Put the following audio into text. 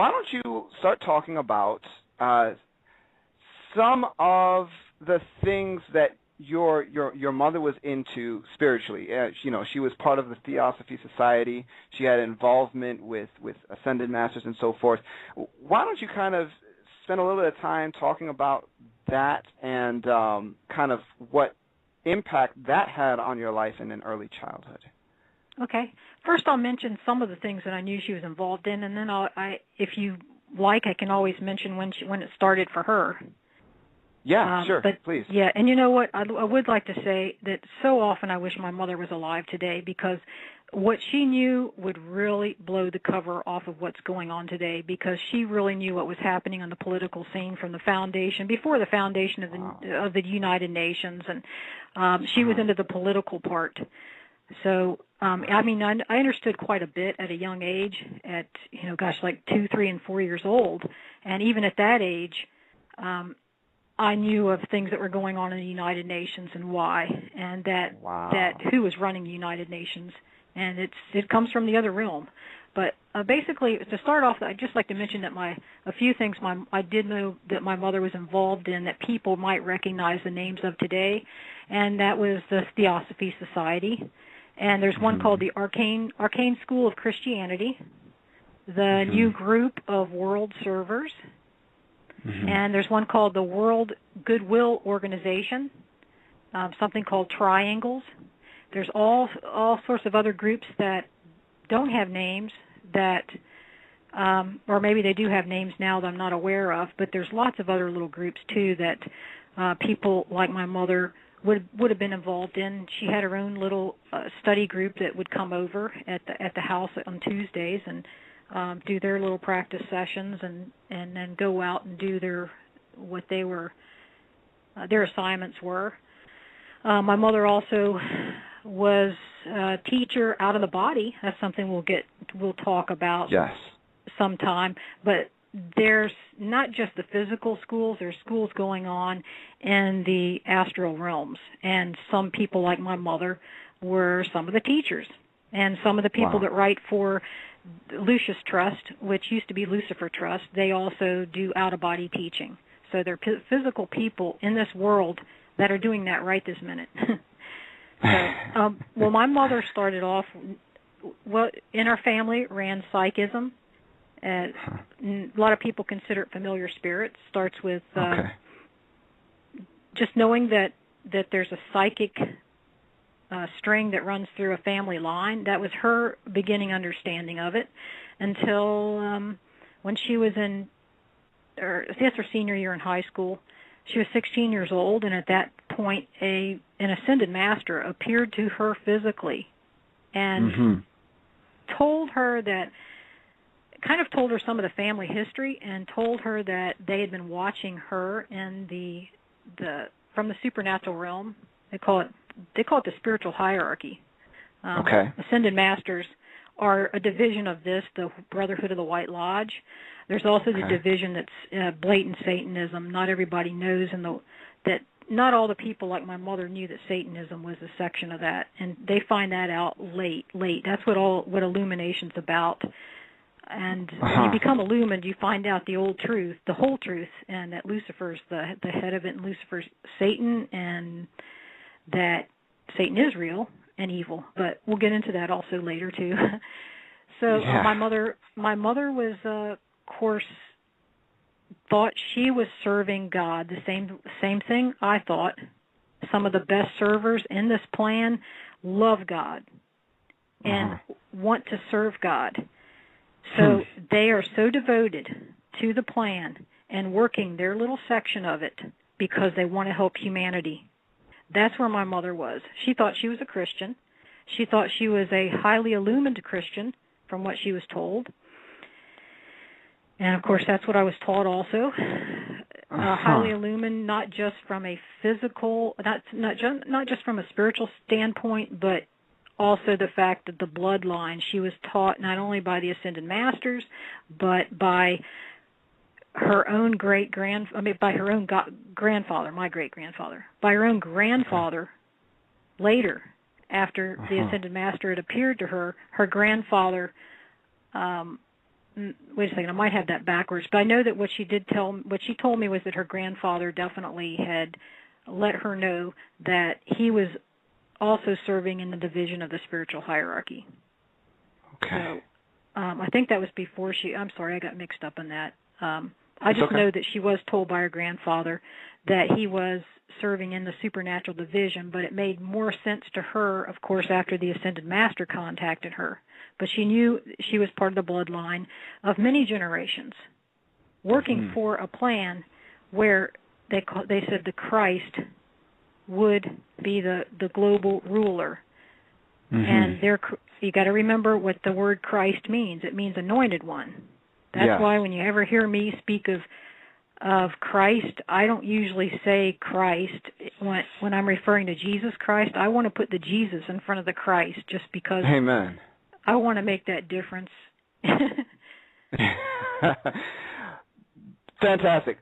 why don't you start talking about some of the things that your mother was into spiritually? She was part of the Theosophy Society. She had involvement with Ascended Masters and so forth. Why don't you kind of spend a little bit of time talking about that and kind of what impact that had on your life in an early childhood? Okay. First, I'll mention some of the things that I knew she was involved in, and then if you like, I can always mention when it started for her. Yeah, sure, but, please. Yeah, and you know what? I would like to say that so often I wish my mother was alive today, because what she knew would really blow the cover off of what's going on today, because she really knew what was happening on the political scene from the foundation, before the foundation of the United Nations, and she was into the political part. So, I mean, I understood quite a bit at a young age, at, like 2, 3, and 4 years old, and even at that age, I knew of things that were going on in the United Nations and why, and that who was running the United Nations, and it comes from the other realm. But basically, to start off, I'd just like to mention that a few things I did know that my mother was involved in that people might recognize the names of today, and that was the Theosophy Society, and there's one called the Arcane School of Christianity, the New Group of World Servers. And there's one called the World Goodwill Organization, something called Triangles. There's all sorts of other groups that don't have names that, or maybe they do have names now that I'm not aware of, but there's lots of other little groups too that people like my mother would have been involved in. She had her own little study group that would come over at the house on Tuesdays and do their little practice sessions and then go out and do their assignments were. My mother also was a teacher out of the body. That's something we'll talk about sometime. But there's not just the physical schools. There's schools going on in the astral realms, and some people like my mother were some of the teachers, and some of the people that write for Lucius Trust, which used to be Lucifer Trust, they also do out-of-body teaching. So there are physical people in this world that are doing that right this minute. So, my mother started off, in our family, ran psychism. A lot of people consider it familiar spirits. Starts with just knowing that there's a psychic string that runs through a family line. That was her beginning understanding of it until when she was in her senior year in high school. She was 16 years old, and at that point an ascended master appeared to her physically and told her some of the family history and told her that they had been watching her in from the supernatural realm. They call it the spiritual hierarchy. Ascended Masters are a division of this, the Brotherhood of the White Lodge. There's also the division that's blatant Satanism. Not everybody knows, that not all the people like my mother knew that Satanism was a section of that, and they find that out late. That's what illumination's about. And when you become illumined, you find out the whole truth, and that Lucifer's the head of it, and Lucifer's Satan, and that Satan is real and evil, but we'll get into that also later too. So my mother was, of course, thought she was serving God. The same thing I thought. Some of the best servers in this plan love God and want to serve God. So they are so devoted to the plan and working their little section of it because they want to help humanity. That's where my mother was. She thought she was a Christian. She thought she was a highly illumined Christian from what she was told. And, of course, that's what I was taught also. Highly illumined, not just from a physical, not just from a spiritual standpoint, but also the fact that the bloodline, she was taught not only by the Ascended Masters, but by her own by her own grandfather, my great-grandfather, by her own grandfather later, after the Ascended Master had appeared to her, her grandfather, wait a second, I might have that backwards, but I know that what she told me was that her grandfather definitely had let her know that he was also serving in the division of the spiritual hierarchy. Okay. So I think that was before I'm sorry, I got mixed up in that. I just know that she was told by her grandfather that he was serving in the supernatural division, but it made more sense to her, of course, after the Ascended Master contacted her. But she knew she was part of the bloodline of many generations, working for a plan where they said the Christ would be the global ruler. And you got to remember what the word Christ means. It means anointed one. That's why when you ever hear me speak of Christ, I don't usually say Christ when I'm referring to Jesus Christ. I want to put the Jesus in front of the Christ just because Amen. I want to make that difference. Fantastic.